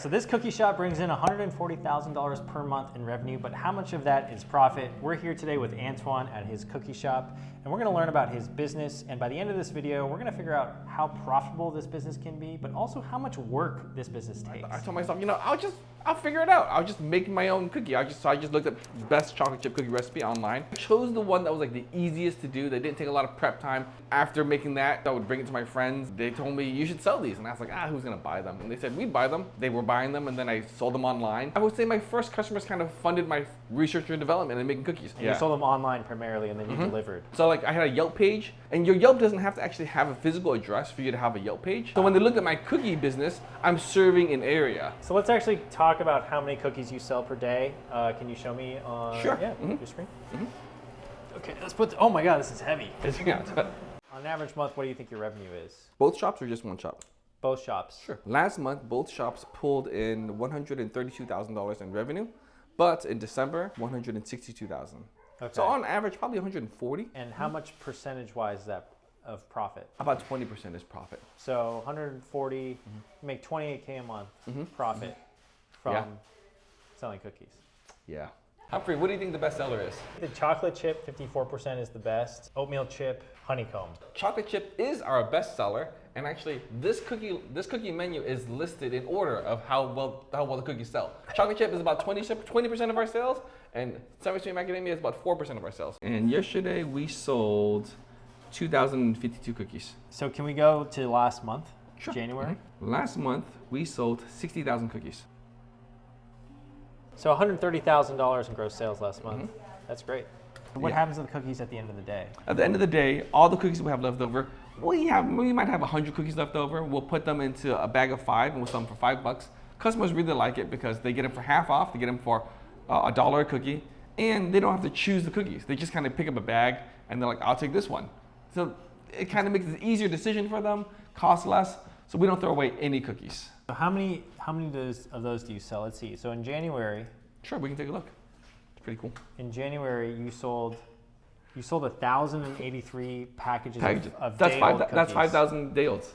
So this cookie shop brings in $140,000 per month in revenue, but how much of that is profit? We're here today with Antoine at his cookie shop, and we're gonna learn about his business. And by the end of this video, we're gonna figure out how profitable this business can be, but also how much work this business takes. I told myself, I'll figure it out. I'll just make my own cookie. So I just looked at the best chocolate chip cookie recipe online. I chose the one that was like the easiest to do. That didn't take a lot of prep time. After making that, I would bring it to my friends. They told me, you should sell these. And I was like, who's gonna buy them? And they said, we'd buy them. They were buying them, and then I sold them online. I would say my first customers kind of funded my research and development and making cookies. And you sold them online primarily, and then you delivered. So like I had a Yelp page, and your Yelp doesn't have to actually have a physical address for you to have a Yelp page. So when they looked at my cookie business, I'm serving an area. So let's actually talk about how many cookies you sell per day. Can you show me on Sure. your screen? Okay, let's put, oh my God, this is heavy. Yeah. On an average month, what do you think your revenue is? Both shops or just one shop? Both shops. Sure. Last month, both shops pulled in $132,000 in revenue, but in December, $162,000. Okay. So on average, probably 140. And how much percentage-wise is that of profit? About 20% is profit. So 140, you make 28K a month profit from selling cookies. Yeah. Humphrey, what do you think the best seller is? The chocolate chip, 54% is the best. Oatmeal chip, honeycomb. Chocolate chip is our best seller, and actually this cookie menu is listed in order of how well the cookies sell. Chocolate chip is about 20% of our sales, and Summer Stream Macadamia is about 4% of our sales. And yesterday we sold 2,052 cookies. So can we go to last month, Sure. January? Last month we sold 60,000 cookies. So $130,000 in gross sales last month. That's great. What happens to the cookies at the end of the day? At the end of the day, all the cookies we have left over, we might have 100 cookies left over. We'll put them into a bag of 5 and we'll sell them for $5. Customers really like it because they get them for half off. They get them for $1 a cookie, and they don't have to choose the cookies. They just kind of pick up a bag and they're like, I'll take this one. So it kind of makes it an easier decision for them, costs less, so we don't throw away any cookies. So how many of those do you sell? Let's see. So in January. Sure, we can take a look. It's pretty cool. In January, you sold 1,083 packages of that's day-old cookies. That's 5,000 day-olds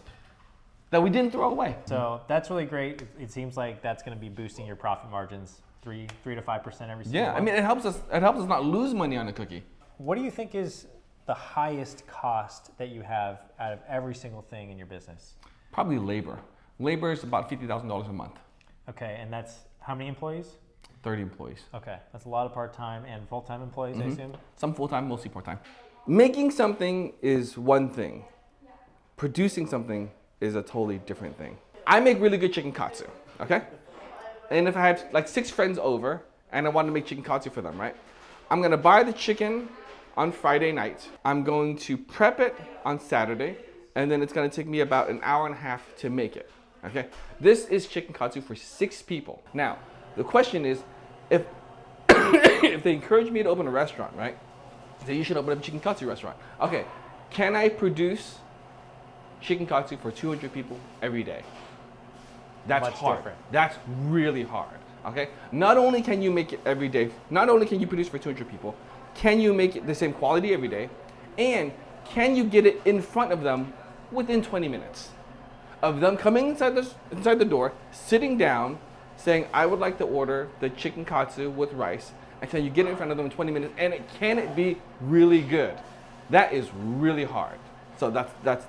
that we didn't throw away. So that's really great. It seems like that's going to be boosting your profit margins 3 to 5% every single month. I mean, it helps us not lose money on a cookie. What do you think is the highest cost that you have out of every single thing in your business? Probably labor. Labor is about $50,000 a month. Okay, and that's how many employees? 30 employees. Okay, that's a lot of part-time and full-time employees, I assume? Some full-time, mostly part-time. Making something is one thing. Producing something is a totally different thing. I make really good chicken katsu, okay? And if I had like 6 friends over and I wanted to make chicken katsu for them, right? I'm gonna buy the chicken on Friday night. I'm going to prep it on Saturday, and then it's gonna take me about an hour and a half to make it, okay? This is chicken katsu for 6 people. Now, the question is, if if they encourage me to open a restaurant, right? Say you should open a chicken katsu restaurant. Okay, can I produce chicken katsu for 200 people every day? That's hard. Different. That's really hard, okay? Not only can you make it every day, not only can you produce for 200 people, can you make it the same quality every day, and can you get it in front of them within 20 minutes of them coming inside the door, sitting down, saying, I would like to order the chicken katsu with rice, and can you get it in front of them in 20 minutes, and can it be really good? That is really hard. So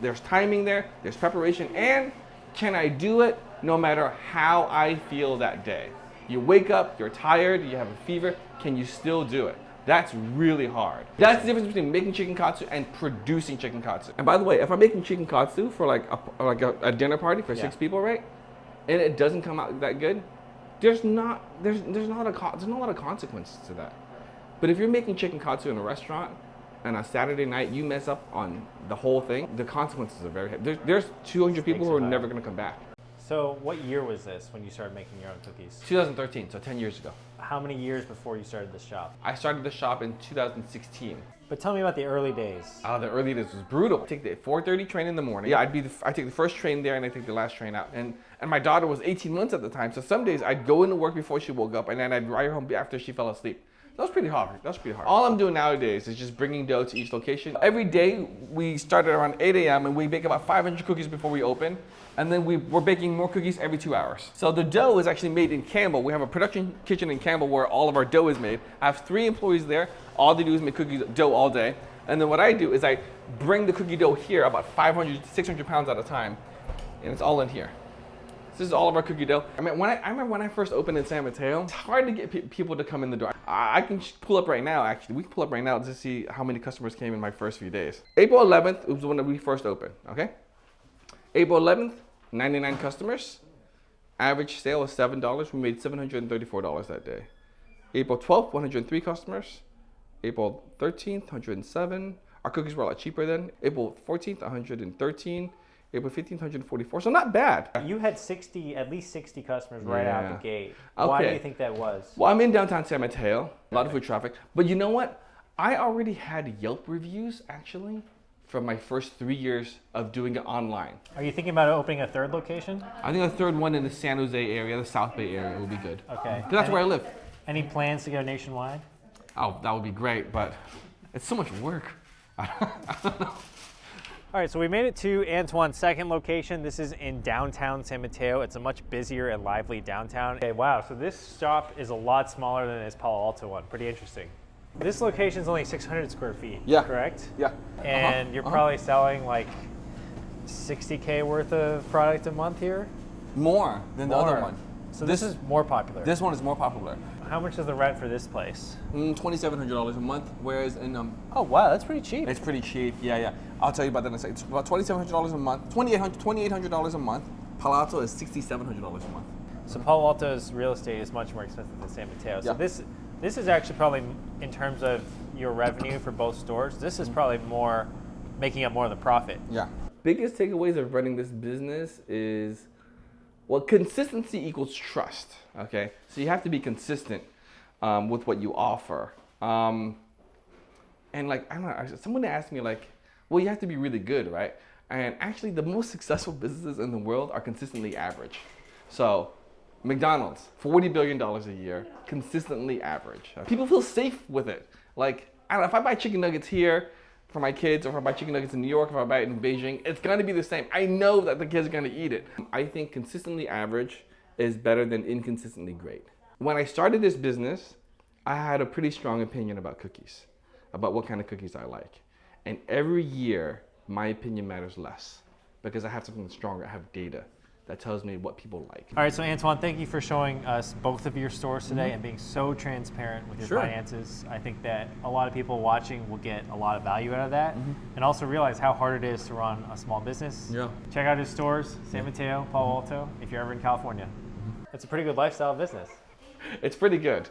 there's timing there, there's preparation, and can I do it no matter how I feel that day? You wake up, you're tired, you have a fever, can you still do it? That's really hard. That's the difference between making chicken katsu and producing chicken katsu. And by the way, if I'm making chicken katsu for like a dinner party for 6 people, right? And it doesn't come out that good, there's not a lot of consequences to that. But if you're making chicken katsu in a restaurant and on Saturday night you mess up on the whole thing, the consequences are very heavy. There's 200 people who are never going to come back. So what year was this when you started making your own cookies? 2013, so 10 years ago. How many years before you started the shop? I started the shop in 2016. But tell me about the early days. The early days was brutal. I take the 4:30 train in the morning. Yeah, I take the first train there and I take the last train out. And my daughter was 18 months at the time, so some days I'd go into work before she woke up and then I'd ride her home after she fell asleep. That's pretty hard. That's pretty hard. All I'm doing nowadays is just bringing dough to each location. Every day we start at around 8 a.m. and we bake about 500 cookies before we open. And then we're baking more cookies every 2 hours. So the dough is actually made in Campbell. We have a production kitchen in Campbell where all of our dough is made. I have 3 employees there. All they do is make cookies dough all day. And then what I do is I bring the cookie dough here about 500 to 600 pounds at a time. And it's all in here. This is all of our cookie dough. I remember when I first opened in San Mateo, it's hard to get people to come in the door. I can pull up right now, actually. We can pull up right now to see how many customers came in my first few days. April 11th was when we first opened, okay? April 11th, 99 customers. Average sale was $7. We made $734 that day. April 12th, 103 customers. April 13th, 107. Our cookies were a lot cheaper then. April 14th, 113. April 15th, 144. So not bad. You had at least 60 customers right out the gate. Okay. Why do you think that was? Well, I'm in downtown San Mateo. A lot of foot traffic. But you know what? I already had Yelp reviews, actually, from my first 3 years of doing it online. Are you thinking about opening a third location? I think a third one in the San Jose area, the South Bay area, would be good. Okay. Because that's where I live. Any plans to go nationwide? Oh, that would be great, but it's so much work. I don't know. All right, so we made it to Antoine's second location. This is in downtown San Mateo. It's a much busier and lively downtown. Okay, wow, so this shop is a lot smaller than this Palo Alto one. Pretty interesting. This location is only 600 square feet, correct? Yeah. And you're probably selling like 60K worth of product a month here? More than the other one. So this is more popular. This one is more popular. How much is the rent for this place? $2,700 a month, whereas in Oh wow, that's pretty cheap. it's pretty cheap. Yeah. I'll tell you about that in a second. It's about $2,700 a month, $2,800 a month. Palo Alto is $6,700 a month. So Palo Alto's real estate is much more expensive than San Mateo. So Yeah. this is actually probably, in terms of your revenue for both stores, this is probably more making up more of the profit. Yeah. Biggest takeaways of running this business is, well, consistency equals trust. Okay, so you have to be consistent with what you offer. And like, I don't know, someone asked me like, well, you have to be really good, right? And actually, the most successful businesses in the world are consistently average. So, McDonald's, $40 billion a year, consistently average. People feel safe with it. Like, I don't know, if I buy chicken nuggets here for my kids, or if I buy chicken nuggets in New York, if I buy it in Beijing, it's gonna be the same. I know that the kids are gonna eat it. I think consistently average is better than inconsistently great. When I started this business, I had a pretty strong opinion about cookies, about what kind of cookies I like. And every year, my opinion matters less because I have something stronger. I have data that tells me what people like. All right, so Antoine, thank you for showing us both of your stores today and being so transparent with your finances. I think that a lot of people watching will get a lot of value out of that and also realize how hard it is to run a small business. Yeah. Check out his stores, San Mateo, Palo Alto, if you're ever in California. It's a pretty good lifestyle business. It's pretty good.